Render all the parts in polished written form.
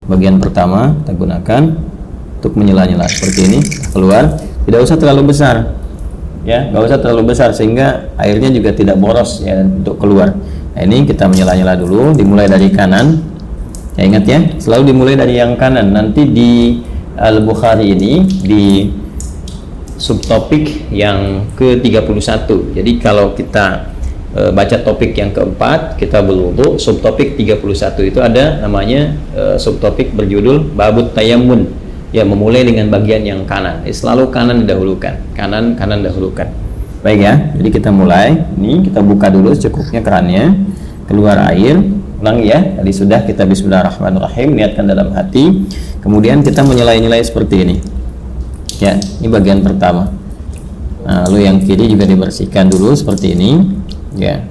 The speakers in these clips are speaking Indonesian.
bagian pertama kita gunakan untuk menyela-nyela seperti ini, keluar. Tidak usah terlalu besar, ya, nggak usah terlalu besar sehingga airnya juga tidak boros ya untuk keluar. Nah, ini kita menyela-nyela dulu, dimulai dari kanan. Ya, ingat ya, selalu dimulai dari yang kanan. Nanti di Al-Bukhari ini di subtopik yang ke-31. Jadi kalau kita baca topik yang keempat, kita berwudu, subtopik 31 itu ada namanya subtopik berjudul Babut Tayammun, ya, memulai dengan bagian yang kanan. Selalu kanan didahulukan, kanan dahulukan. Baik ya, jadi kita mulai. Ini kita buka dulu secukupnya kerannya, keluar air. Ulangi ya, tadi sudah kita bismillahirrahmanirrahim, niatkan dalam hati. Kemudian kita menyela-nyelai seperti ini. Ya, ini bagian pertama. Nah, lalu yang kiri juga dibersihkan dulu seperti ini. Ya,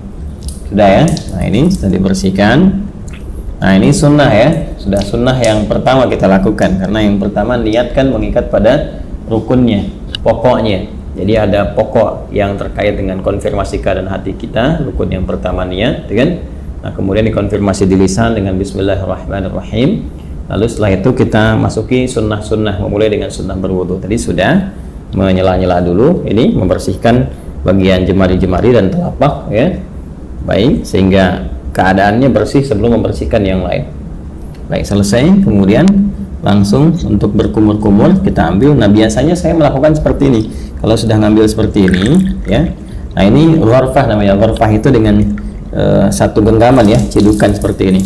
sudah ya. Nah, ini sudah dibersihkan. Nah, ini sunnah ya, sudah sunnah yang pertama kita lakukan, karena yang pertama niatkan mengikat pada rukunnya, pokoknya. Jadi ada pokok yang terkait dengan konfirmasi keadaan hati kita. Rukun yang pertama niat, kan? Nah, kemudian dikonfirmasi di lisan dengan bismillahirrahmanirrahim. Lalu setelah itu kita masuki sunnah-sunnah, memulai dengan sunnah berwudu. Tadi sudah menyela-nyela dulu, ini membersihkan bagian jemari-jemari dan telapak ya. Baik, sehingga keadaannya bersih sebelum membersihkan yang lain. Baik, selesai. Kemudian langsung untuk berkumur-kumur kita ambil. Nah, biasanya saya melakukan seperti ini. Kalau sudah ngambil seperti ini ya. Nah, ini ghurfah namanya. Ghurfah itu dengan satu genggaman ya, cedukan seperti ini.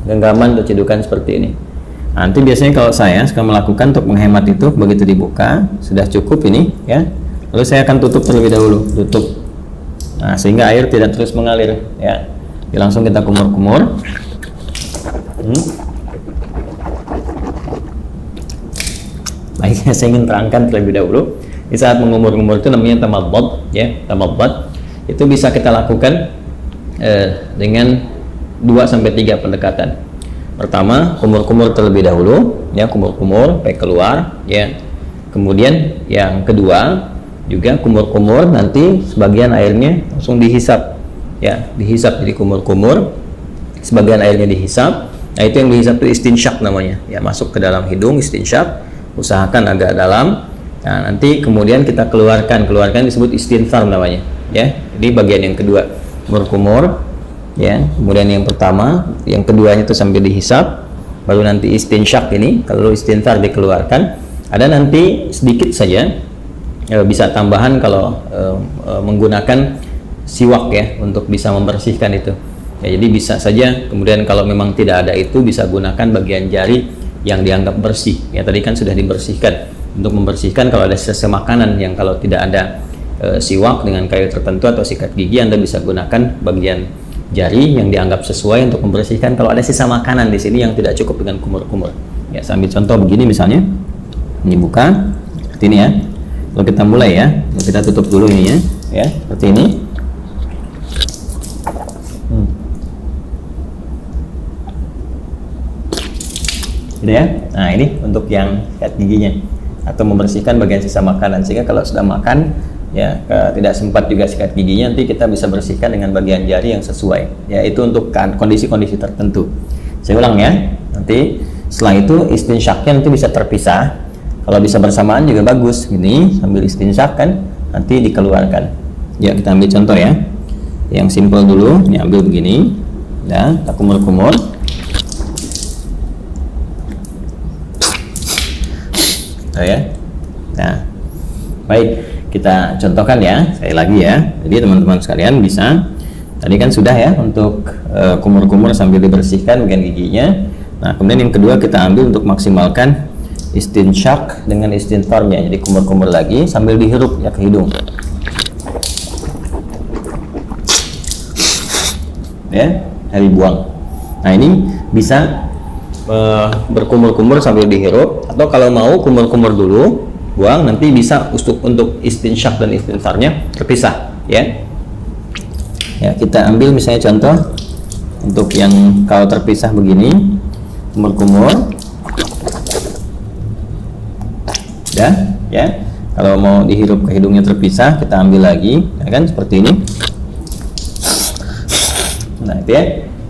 Genggaman atau cedukan seperti ini. Nanti biasanya kalau saya suka melakukan untuk menghemat itu, begitu dibuka sudah cukup ini ya. Lalu saya akan tutup terlebih dahulu, tutup. Nah, sehingga air tidak terus mengalir ya. Jadi langsung kita kumur-kumur. Baik, saya ingin terangkan terlebih dahulu. Di saat mengumur-umur itu namanya tamadbad ya, tamadbad. Itu bisa kita lakukan dengan 2-3 pendekatan. Pertama, kumur-kumur terlebih dahulu ya, kumur-kumur sampai keluar ya. Kemudian yang kedua juga kumur-kumur, nanti sebagian airnya langsung dihisap ya, dihisap. Jadi kumur-kumur, sebagian airnya dihisap. Nah, itu yang dihisap itu istinsyak namanya ya, masuk ke dalam hidung, istinsyak, usahakan agak dalam. Nah, nanti kemudian kita keluarkan disebut istinthar namanya ya. Jadi bagian yang kedua kumur-kumur ya, kemudian yang pertama, yang keduanya itu sambil dihisap, baru nanti istinsyak ini, kalau istinthar dikeluarkan. Ada nanti sedikit saja bisa tambahan kalau menggunakan siwak ya, untuk bisa membersihkan itu ya. Jadi bisa saja, kemudian kalau memang tidak ada itu bisa gunakan bagian jari yang dianggap bersih ya. Tadi kan sudah dibersihkan. Untuk membersihkan kalau ada sisa makanan yang kalau tidak ada siwak dengan kayu tertentu atau sikat gigi, Anda bisa gunakan bagian jari yang dianggap sesuai untuk membersihkan kalau ada sisa makanan di sini yang tidak cukup dengan kumur-kumur ya. Sambil contoh begini misalnya, ini buka seperti ini ya. Lalu kita mulai ya, lalu kita tutup dulu ini ya, seperti ini. Gitu ya. Nah, ini untuk yang sikat giginya atau membersihkan bagian sisa makanan, sehingga kalau sudah makan ya, tidak sempat juga sikat giginya, nanti kita bisa bersihkan dengan bagian jari yang sesuai ya. Itu untuk kondisi-kondisi tertentu. Saya ulang ya, nanti setelah itu istinsyaknya nanti bisa terpisah. Kalau bisa bersamaan juga bagus, ini sambil istinsyak kan, nanti dikeluarkan ya. Kita ambil contoh ya, yang simple dulu. Ini ambil begini ya, kita kumur-kumur ya. Nah, baik, kita contohkan ya, sekali lagi ya. Jadi teman-teman sekalian bisa, tadi kan sudah ya untuk kumur-kumur sambil dibersihkan bagian giginya. Nah, kemudian yang kedua kita ambil untuk maksimalkan istinsyak dengan istintharnya. Jadi kumur-kumur lagi sambil dihirup ya ke hidung ya, dari buang. Nah, ini bisa berkumur-kumur sambil dihirup, atau kalau mau kumur-kumur dulu buang, nanti bisa untuk istinsyak dan istintharnya terpisah ya. Ya, kita ambil misalnya contoh untuk yang kalau terpisah begini, kumur-kumur ya. Kalau mau dihirup ke hidungnya terpisah, kita ambil lagi ya kan, seperti ini. Nah, itu ya.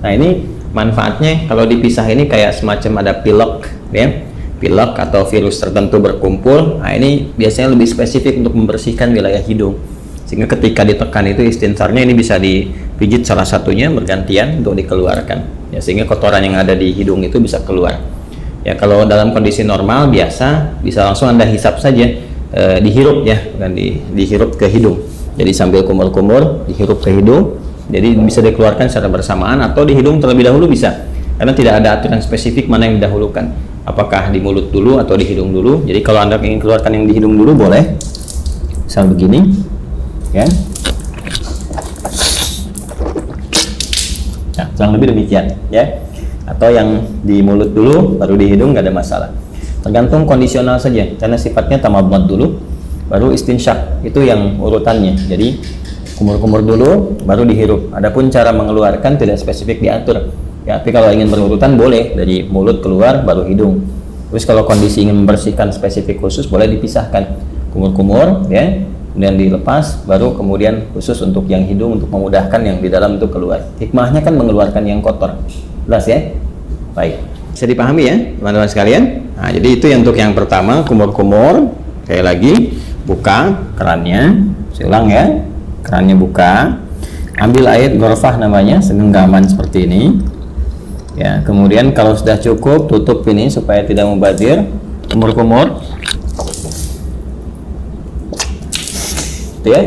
Nah, ini manfaatnya kalau dipisah ini kayak semacam ada pilek, ya, pilek atau virus tertentu berkumpul. Nah, ini biasanya lebih spesifik untuk membersihkan wilayah hidung, sehingga ketika ditekan itu istinsarnya ini bisa dipijit salah satunya bergantian untuk dikeluarkan, ya, sehingga kotoran yang ada di hidung itu bisa keluar. Ya, kalau dalam kondisi normal biasa bisa langsung Anda hisap saja, dihirup, ya, bukan dihirup ke hidung. Jadi sambil kumur-kumur dihirup ke hidung, jadi bisa dikeluarkan secara bersamaan atau di hidung terlebih dahulu bisa, karena tidak ada aturan spesifik mana yang didahulukan, apakah di mulut dulu atau di hidung dulu. Jadi kalau Anda ingin keluarkan yang di hidung dulu boleh, misal begini, ya. Nah, kurang lebih demikian, ya. Atau yang di mulut dulu baru di hidung, nggak ada masalah. Tergantung kondisional saja, karena sifatnya tamadmad dulu baru istinsyak, itu yang urutannya. Jadi kumur-kumur dulu baru dihirup. Adapun cara mengeluarkan tidak spesifik diatur, ya, tapi kalau ingin berurutan boleh dari mulut keluar baru hidung. Terus kalau kondisi ingin membersihkan spesifik khusus boleh dipisahkan, kumur-kumur, ya, kemudian dilepas baru kemudian khusus untuk yang hidung untuk memudahkan yang di dalam itu keluar. Hikmahnya kan mengeluarkan yang kotor, jelas, ya. Baik, bisa dipahami, ya, teman-teman sekalian. Nah, jadi itu untuk yang pertama, kumur-kumur. Sekali lagi, buka kerannya, saya ulang, ya, kerannya buka, ambil air ghorfah namanya, segenggaman seperti ini, ya. Kemudian kalau sudah cukup, tutup ini supaya tidak mubazir, kumur-kumur, itu, ya,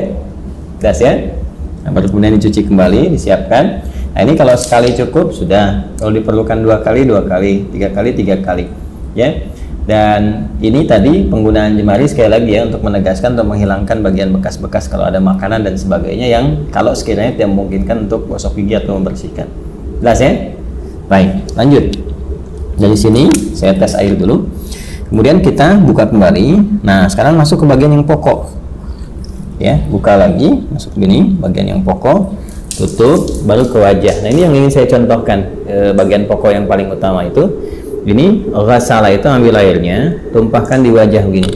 jelas, ya. Nah, baru kemudian dicuci kembali, disiapkan. Nah, ini kalau sekali cukup sudah, kalau diperlukan 2 kali 2 kali, 3 kali 3 kali, ya. Dan ini tadi penggunaan jemari sekali lagi, ya, untuk menegaskan atau menghilangkan bagian bekas-bekas kalau ada makanan dan sebagainya yang kalau sekiranya tidak memungkinkan untuk gosok gigi atau membersihkan. Jelas, ya? Baik, lanjut. Dari sini saya tes air dulu. Kemudian kita buka kembali. Nah, sekarang masuk ke bagian yang pokok. Ya, buka lagi, masuk gini, bagian yang pokok, tutup, baru ke wajah. Nah, ini yang ingin saya contohkan, bagian pokok yang paling utama itu. Ini ghasala itu ambil airnya, tumpahkan di wajah begini.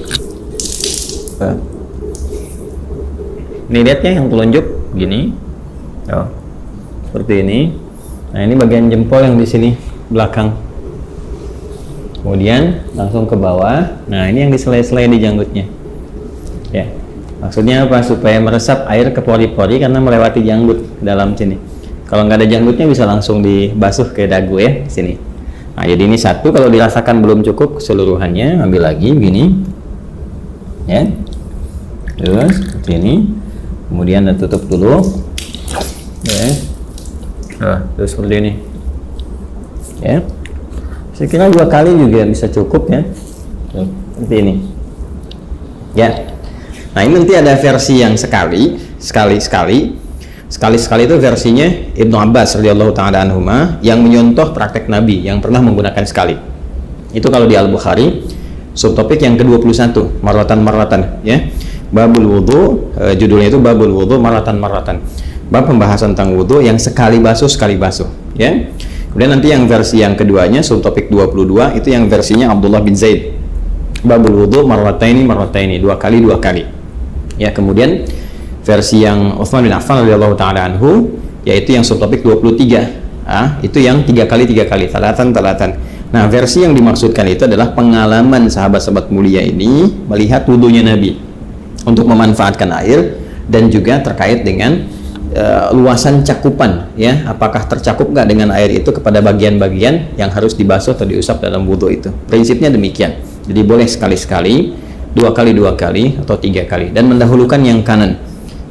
Ini lihatnya yang telunjuk gini, oh, seperti ini. Nah, ini bagian jempol yang di sini belakang. Kemudian langsung ke bawah. Nah, ini yang diselai-selai di janggutnya. Ya, maksudnya apa? Supaya meresap air ke pori-pori karena melewati janggut ke dalam sini. Kalau nggak ada janggutnya bisa langsung dibasuh ke dagu, ya, sini. Nah, jadi ini satu, kalau dirasakan belum cukup keseluruhannya, ambil lagi begini, ya, terus seperti ini, kemudian tutup dulu, ya, terus seperti ini, ya. Saya kira 2 kali juga bisa cukup, ya, seperti ini, ya. Nah, ini nanti ada versi yang sekali itu versinya Ibnu Abbas radhiyallahu ta'ala anhuma yang menyontoh praktek Nabi yang pernah menggunakan sekali. Itu kalau di Al-Bukhari, subtopik yang ke-21, marratan, ya. Babul wudu, judulnya itu Babul wudu marratan. Bab pembahasan tentang wudu yang sekali basuh, ya. Kemudian nanti yang versi yang keduanya, subtopik 22, itu yang versinya Abdullah bin Zaid. Babul wudu marrataini, 2 kali. Ya, kemudian versi yang Utsman bin Affan radhiyallahu ta'ala anhu, yaitu yang subtopik 23, itu yang 3 kali, talatan. Nah, versi yang dimaksudkan itu adalah pengalaman sahabat-sahabat mulia ini melihat wudunya Nabi untuk memanfaatkan air, dan juga terkait dengan luasan cakupan, ya, apakah tercakup nggak dengan air itu kepada bagian-bagian yang harus dibasuh atau diusap dalam wudu itu. Prinsipnya demikian. Jadi boleh sekali-sekali, 2 kali, atau 3 kali, dan mendahulukan yang kanan.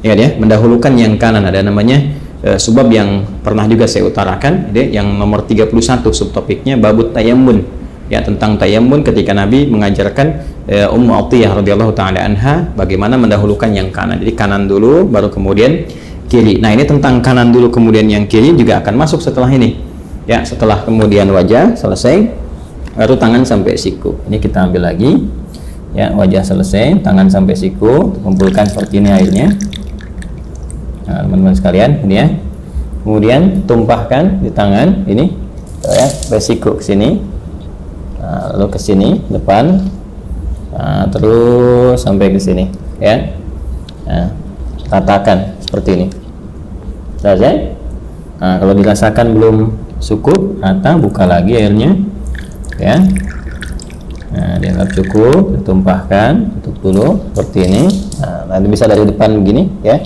Ya, mendahulukan yang kanan. Ada namanya sebab yang pernah juga saya utarakan, yang nomor 31 subtopiknya babut tayammun, ya, tentang tayammun ketika Nabi mengajarkan Ummu Atiyah radhiyallahu ta'ala anha bagaimana mendahulukan yang kanan. Jadi kanan dulu baru kemudian kiri. Nah, ini tentang kanan dulu kemudian yang kiri juga akan masuk setelah ini, ya. Setelah kemudian wajah selesai, baru tangan sampai siku. Ini kita ambil lagi, ya, wajah selesai, tangan sampai siku, kumpulkan seperti ini airnya. Nah, teman-teman sekalian, ini, ya. Kemudian tumpahkan di tangan ini, ya, besiku ke sini, lalu ke sini depan, terus sampai ke sini, ya. Nah, ratakan seperti ini. Selesai. Nah, kalau dirasakan belum cukup, rata, buka lagi airnya, ya. Nah, dianggap cukup, ditumpahkan, tutup dulu seperti ini. Nah, nanti bisa dari depan begini, ya.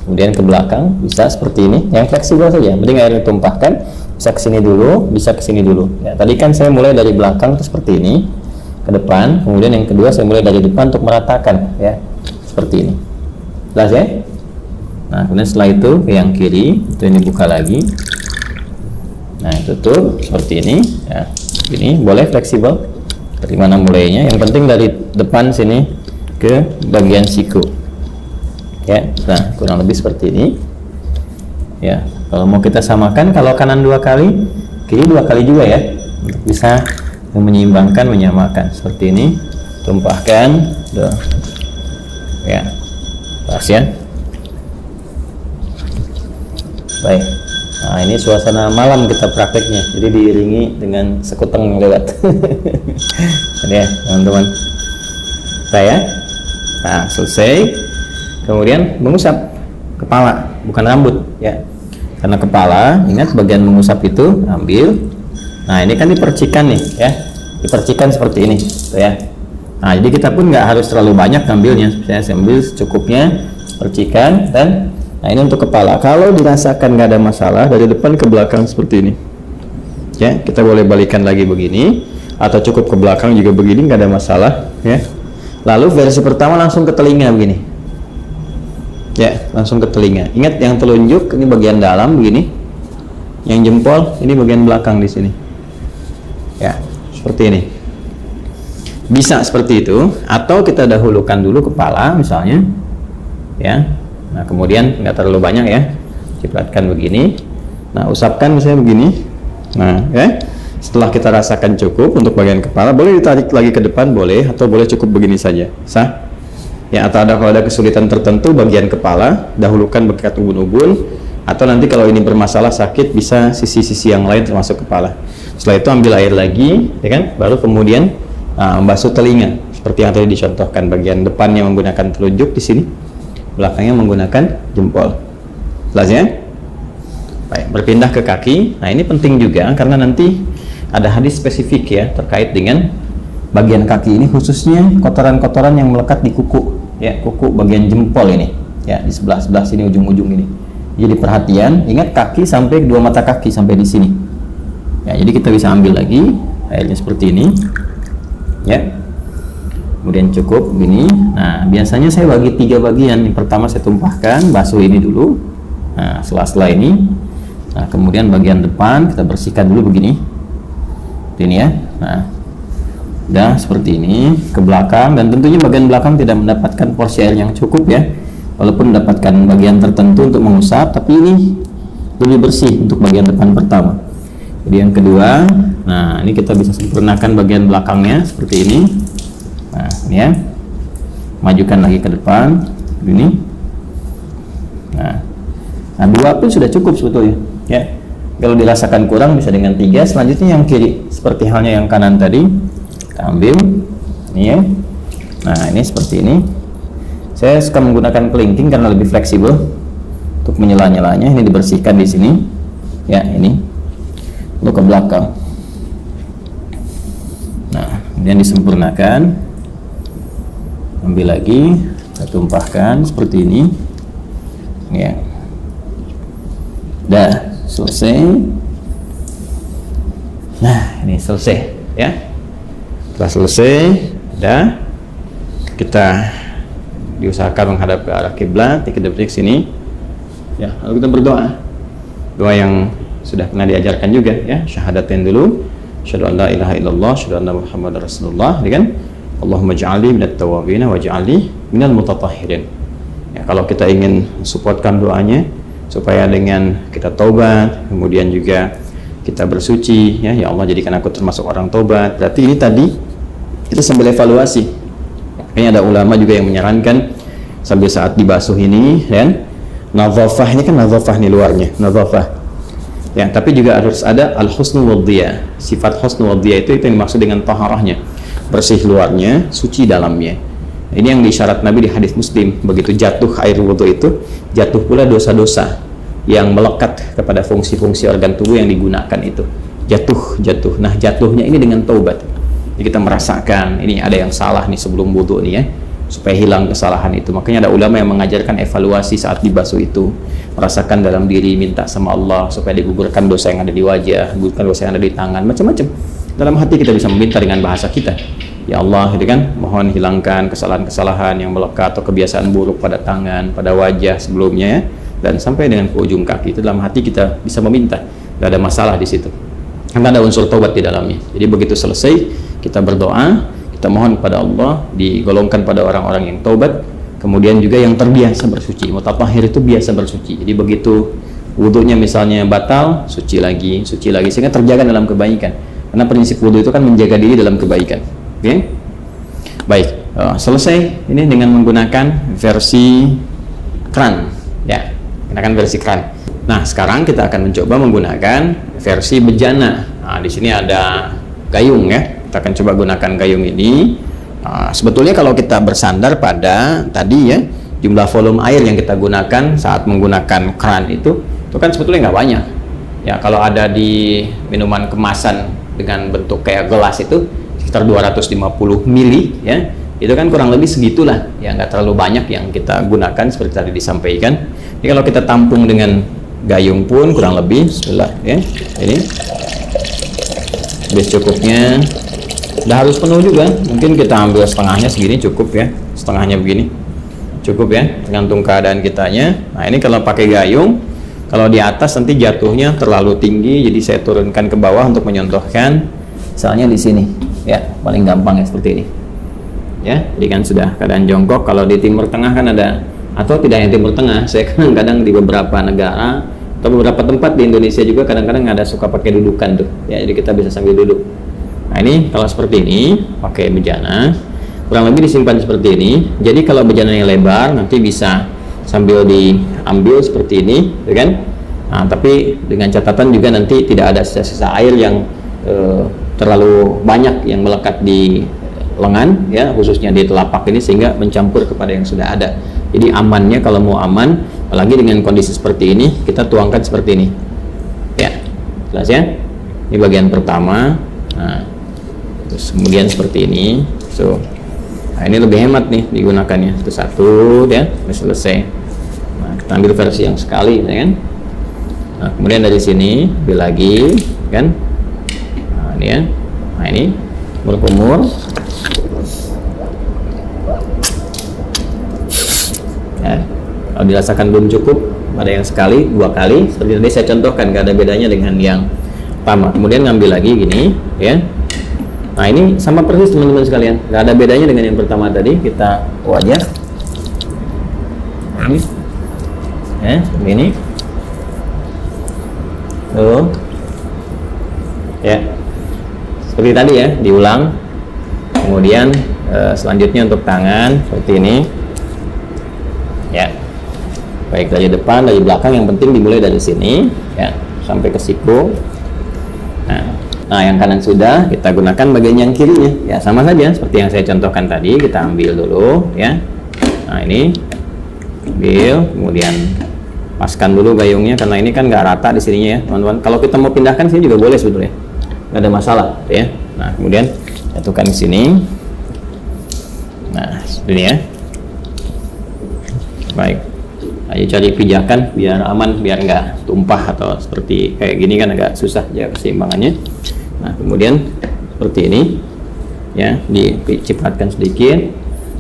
Kemudian ke belakang bisa seperti ini, yang fleksibel saja. Penting air ditumpahkan, bisa ke sini dulu, bisa ke sini dulu. Ya, tadi kan saya mulai dari belakang itu seperti ini, ke depan. Kemudian yang kedua saya mulai dari depan untuk meratakan, ya, seperti ini. Jelas ya? Nah, kemudian setelah itu ke yang kiri, itu ini buka lagi. Nah, tutup seperti ini, ya. Ini boleh fleksibel. Dari mana mulainya? Yang penting dari depan sini ke bagian siku. Ya, nah kurang lebih seperti ini. Ya, kalau mau kita samakan, kalau kanan 2 kali, kiri 2 kali juga ya. Untuk bisa menyeimbangkan, menyamakan seperti ini. Tumpahkan, ya, pas ya. Baik. Nah, ini suasana malam kita prakteknya, jadi diiringi dengan sekuteng lewat. Ya, teman-teman. Saya, nah selesai. Kemudian mengusap kepala, bukan rambut, ya. Karena kepala, ingat bagian mengusap itu ambil. Nah, ini kan dipercikan nih, ya. Dipercikan seperti ini, ya. Nah, jadi kita pun nggak harus terlalu banyak ngambilnya. Saya ambil secukupnya, percikan dan. Nah, ini untuk kepala. Kalau dirasakan nggak ada masalah, dari depan ke belakang seperti ini. Ya, kita boleh balikan lagi begini, atau cukup ke belakang juga begini, nggak ada masalah. Ya. Lalu versi pertama langsung ke telinga begini. Ya, langsung ke telinga. Ingat yang telunjuk ini bagian dalam begini, yang jempol ini bagian belakang di sini. Ya, seperti ini. Bisa seperti itu, atau kita dahulukan dulu kepala misalnya. Ya. Nah, kemudian nggak terlalu banyak ya, cipratkan begini. Nah, usapkan misalnya begini. Nah, ya, setelah kita rasakan cukup untuk bagian kepala, boleh ditarik lagi ke depan, boleh, atau boleh cukup begini saja, sah. Ya, atau kalau ada kesulitan tertentu bagian kepala, dahulukan bekat ubun-ubun, atau nanti kalau ini bermasalah sakit bisa sisi-sisi yang lain termasuk kepala. Setelah itu ambil air lagi, ya kan, baru kemudian membasuh telinga, seperti yang tadi dicontohkan. Bagian depannya menggunakan telunjuk di sini, belakangnya menggunakan jempol. Jelas ya? Baik, berpindah ke kaki. Nah, ini penting juga karena nanti ada hadis spesifik ya terkait dengan bagian kaki ini, khususnya kotoran-kotoran yang melekat di kuku, ya, kuku bagian jempol ini, ya, di sebelah-sebelah sini, ujung-ujung ini. Jadi perhatian, ingat kaki sampai 2 mata kaki sampai di sini. Ya, jadi kita bisa ambil lagi airnya seperti ini. Ya. Kemudian cukup gini. Nah, biasanya saya bagi 3 bagian. Yang pertama saya tumpahkan, basuh ini dulu. Nah, setelah ini, nah kemudian bagian depan kita bersihkan dulu begini. Ini ya. Nah, udah seperti ini ke belakang, dan tentunya bagian belakang tidak mendapatkan porsi air yang cukup ya. Walaupun mendapatkan bagian tertentu untuk mengusap, tapi ini lebih bersih untuk bagian depan pertama. Jadi yang kedua, nah ini kita bisa sempurnakan bagian belakangnya seperti ini. Nah, ini ya, majukan lagi ke depan, ini. Nah, 2 pun sudah cukup sebetulnya. Ya, kalau dirasakan kurang bisa dengan 3. Selanjutnya yang kiri, seperti halnya yang kanan tadi, kita ambil, ini ya. Nah, ini seperti ini. Saya suka menggunakan kelingking karena lebih fleksibel untuk menyela-nyelanya. Ini dibersihkan di sini, ya, ini untuk ke belakang. Nah, kemudian disempurnakan. Ambil lagi, kita tumpahkan seperti ini, ya. Dah selesai. Nah, ini selesai, ya. Setelah selesai, dah, kita diusahakan menghadap ke arah kiblat, 3 detik sini, ya. Lalu kita berdoa, doa yang sudah pernah diajarkan juga, ya. Syahadatin dulu, asyhadu an la ilaha illallah, asyhadu anna muhammadar rasulullah, ya kan? Allahumma ja'alni minat tawabin wa ja'alni minal mutatahhirin. Ya, kalau kita ingin supportkan doanya supaya dengan kita taubat, kemudian juga kita bersuci, ya Allah jadikan aku termasuk orang taubat. Berarti ini tadi kita sambil evaluasi. Kayaknya ada ulama juga yang menyarankan sambil saat dibasuh ini, kan? Nadhafah ini kan nadhafah nih luarnya, nadhafah. Ya, tapi juga harus ada al-husnu wadhiya. Sifat husnu wadhiya itu yang dimaksud dengan taharahnya. Bersih luarnya, suci dalamnya. Ini yang diisyarat Nabi di hadis Muslim. Begitu jatuh air wudhu itu, jatuh pula dosa-dosa. yang melekat kepada fungsi-fungsi organ tubuh yang digunakan itu. Jatuh. Nah, jatuhnya ini dengan taubat. Jadi kita merasakan ini ada yang salah nih sebelum wudu nih ya, supaya hilang kesalahan itu. Makanya ada ulama yang mengajarkan evaluasi saat dibasuh itu, merasakan dalam diri, minta sama Allah supaya digugurkan dosa yang ada di wajah, gugurkan dosa yang ada di tangan, macam-macam. Dalam hati kita bisa meminta dengan bahasa kita, ya Allah, gitu kan, mohon hilangkan kesalahan-kesalahan yang melekat atau kebiasaan buruk pada tangan, pada wajah sebelumnya ya, dan sampai dengan ke ujung kaki. Itu dalam hati kita bisa meminta, tidak ada masalah di situ, karena ada unsur taubat di dalamnya. Jadi begitu selesai kita berdoa, kita mohon pada Allah digolongkan pada orang-orang yang taubat, kemudian juga yang terbiasa bersuci. Mutatahhir itu biasa bersuci. Jadi begitu wudunya misalnya batal, suci lagi, sehingga terjaga dalam kebaikan. Karena prinsip wudu itu kan menjaga diri dalam kebaikan. Oke? Baik, selesai ini dengan menggunakan versi kran, ya, gunakan versi kran. Nah, sekarang kita akan mencoba menggunakan versi bejana. Nah, di sini ada gayung ya. Kita akan coba gunakan gayung ini. Sebetulnya kalau kita bersandar pada tadi ya, jumlah volume air yang kita gunakan saat menggunakan kran itu kan sebetulnya nggak banyak. Ya, kalau ada di minuman kemasan dengan bentuk kayak gelas itu sekitar 250 mili ya, itu kan kurang lebih segitulah ya, nggak terlalu banyak yang kita gunakan seperti tadi disampaikan. Jadi kalau kita tampung dengan gayung pun kurang lebih bismillah ya, ini habis cukupnya. Udah harus penuh juga, mungkin kita ambil setengahnya, segini cukup ya, setengahnya begini cukup ya, tergantung keadaan kitanya. Nah, ini kalau pakai gayung, kalau di atas nanti jatuhnya terlalu tinggi, jadi saya turunkan ke bawah untuk menyontohkan, misalnya di sini ya, paling gampang ya seperti ini ya. Jadi kan sudah keadaan jongkok. Kalau di Timur Tengah kan ada, atau tidak yang Timur Tengah, saya kadang-kadang di beberapa negara atau beberapa tempat di Indonesia juga kadang-kadang ada suka pakai dudukan tuh ya, jadi kita bisa sambil duduk. Nah, ini kalau seperti ini pakai bejana kurang lebih disimpan seperti ini. Jadi kalau bejananya lebar nanti bisa sambil diambil seperti ini, ya kan? Nah, tapi dengan catatan juga nanti tidak ada sisa-sisa air yang terlalu banyak yang melekat di lengan ya, khususnya di telapak ini, sehingga mencampur kepada yang sudah ada. Jadi amannya, kalau mau aman apalagi dengan kondisi seperti ini, kita tuangkan seperti ini ya, jelas ya. Ini bagian pertama. Nah, terus kemudian seperti ini. Nah, ini lebih hemat nih digunakannya. Itu satu ya, sudah selesai. Nah, kita ambil versi yang sekali ya kan. Nah, kemudian dari sini ambil lagi kan. Nah, ini ya. Nah, ini kumur-kumur. Ya, kalau dirasakan belum cukup, ada yang sekali, dua kali, seperti tadi saya contohkan, nggak ada bedanya dengan yang pertama. Kemudian ngambil lagi gini ya. Nah, ini sama persis teman-teman sekalian, nggak ada bedanya dengan yang pertama tadi. Kita wajah ini ya, seperti ini tuh ya, seperti tadi ya, diulang. Kemudian selanjutnya untuk tangan seperti ini ya, baik dari depan dari belakang, yang penting dimulai dari sini ya sampai ke siku. Nah, yang kanan sudah, kita gunakan bagian yang kirinya ya, sama saja seperti yang saya contohkan tadi. Kita ambil dulu ya. Nah, ini ambil, kemudian paskan dulu gayungnya, karena ini kan nggak rata di sininya ya teman-teman. Kalau kita mau pindahkan sini juga boleh sebetulnya, nggak ada masalah ya. Nah, kemudian jatuhkan di sini. Nah, seperti ini ya. Baik, ayo cari pijakan biar aman, biar nggak tumpah atau seperti kayak gini kan agak susah ya keseimbangannya. Nah, kemudian seperti ini ya, dicipratkan sedikit,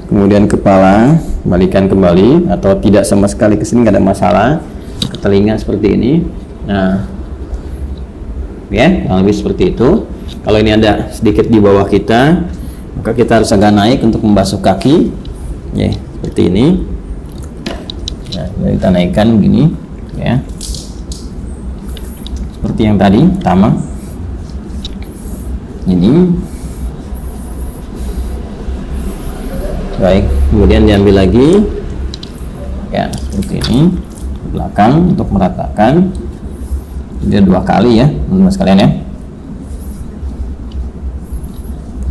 kemudian kepala balikan kembali atau tidak sama sekali ke sini, nggak ada masalah, ke telinga seperti ini. Nah ya, kurang lebih seperti itu. Kalau ini ada sedikit di bawah kita, maka kita harus agak naik untuk membasuh kaki ya, seperti ini. Nah, kita naikkan begini ya, seperti yang tadi pertama ini. Baik, kemudian diambil lagi ya, seperti ini ke belakang untuk meratakan. Dia dua kali ya teman-teman sekalian ya.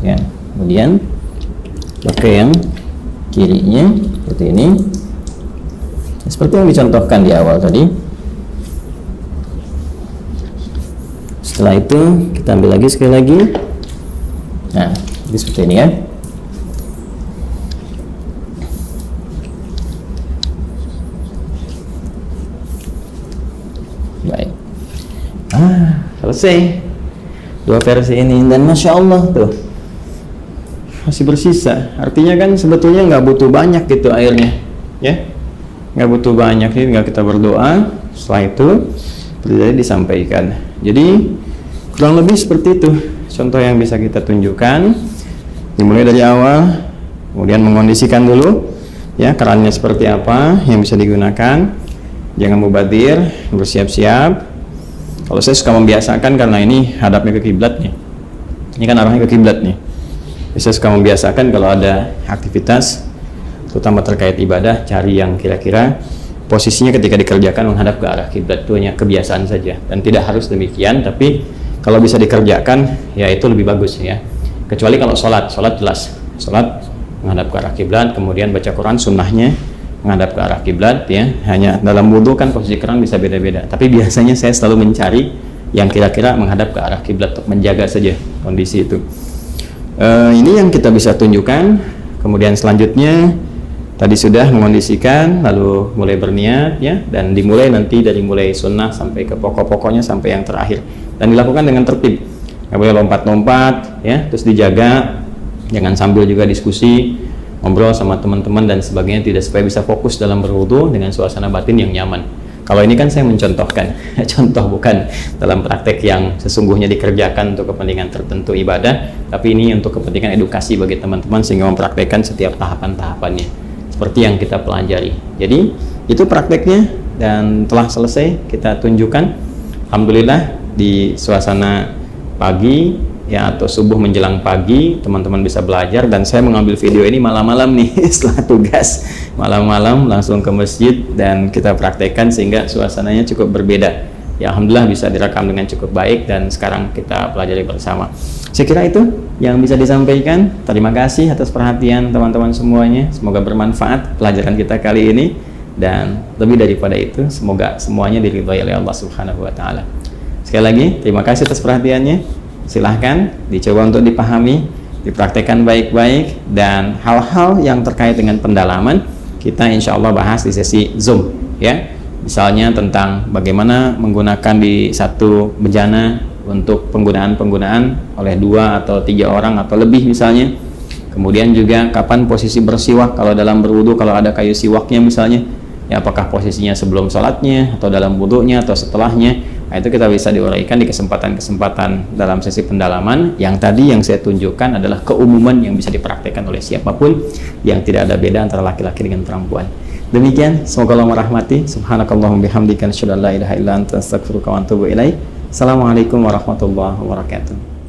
Ya, kemudian pakai yang kirinya seperti ini, seperti yang dicontohkan di awal tadi Setelah itu kita ambil lagi sekali lagi. Nah, jadi seperti ini ya. Baik. Selesai. Dua versi ini, dan masya Allah tuh masih bersisa. Artinya kan sebetulnya nggak butuh banyak gitu airnya, ya. Nggak butuh banyak, ini tinggal kita berdoa. Setelah itu berdoa disampaikan. Jadi kurang lebih seperti itu contoh yang bisa kita tunjukkan. Dimulai dari awal, kemudian mengondisikan dulu ya kerannya seperti apa yang bisa digunakan. Jangan mubadir, bersiap-siap. Kalau saya suka membiasakan karena ini hadapnya ke kiblat nih. Ini kan arahnya ke kiblat nih. Saya suka membiasakan kalau ada aktivitas terutama terkait ibadah, cari yang kira-kira posisinya ketika dikerjakan menghadap ke arah kiblat. Itu hanya kebiasaan saja dan tidak harus demikian, tapi kalau bisa dikerjakan ya itu lebih bagus ya. Kecuali kalau sholat jelas, sholat menghadap ke arah kiblat, kemudian baca Quran sunnahnya menghadap ke arah kiblat ya. Hanya dalam wudu kan posisi keran bisa beda-beda, tapi biasanya saya selalu mencari yang kira-kira menghadap ke arah kiblat untuk menjaga saja kondisi itu. Ini yang kita bisa tunjukkan. Kemudian selanjutnya tadi sudah mengondisikan, lalu mulai berniat ya, dan dimulai nanti dari mulai sunnah sampai ke pokok-pokoknya sampai yang terakhir, dan dilakukan dengan tertib, nggak boleh lompat-lompat ya, terus dijaga, jangan sambil juga diskusi, ngobrol sama teman-teman dan sebagainya, tidak, supaya bisa fokus dalam berwudu dengan suasana batin yang nyaman. Kalau ini kan saya mencontohkan contoh, bukan dalam praktek yang sesungguhnya dikerjakan untuk kepentingan tertentu ibadah, tapi ini untuk kepentingan edukasi bagi teman-teman sehingga mempraktekkan setiap tahapan-tahapannya seperti yang kita pelajari. Jadi itu prakteknya dan telah selesai kita tunjukkan. Alhamdulillah di suasana pagi ya, atau subuh menjelang pagi, teman-teman bisa belajar, dan saya mengambil video ini malam-malam nih setelah tugas, malam-malam langsung ke masjid dan kita praktekkan sehingga suasananya cukup berbeda ya. Alhamdulillah bisa direkam dengan cukup baik dan sekarang kita pelajari bersama. Saya kira itu yang bisa disampaikan. Terima kasih atas perhatian teman-teman semuanya, semoga bermanfaat pelajaran kita kali ini, dan lebih daripada itu semoga semuanya diridhai oleh Allah Subhanahu wa taala. Sekali lagi terima kasih atas perhatiannya. Silahkan dicoba untuk dipahami, dipraktekkan baik-baik, dan hal-hal yang terkait dengan pendalaman kita insya Allah bahas di sesi Zoom ya. Misalnya tentang bagaimana menggunakan di satu bejana untuk penggunaan oleh 2 atau 3 orang atau lebih misalnya. Kemudian juga kapan posisi bersiwak kalau dalam berwudu, kalau ada kayu siwaknya misalnya ya, apakah posisinya sebelum sholatnya atau dalam wudunya atau setelahnya. Nah, itu kita bisa diuraikan di kesempatan-kesempatan dalam sesi pendalaman. Yang tadi yang saya tunjukkan adalah keumuman yang bisa dipraktekkan oleh siapapun, yang tidak ada beda antara laki-laki dengan perempuan. Demikian, semoga Allah merahmati. Subhanakallahumma bihamdika asyhadu an la ilaha illa anta astaghfiruka wa atubu ilaik. Assalamualaikum warahmatullahi wabarakatuh.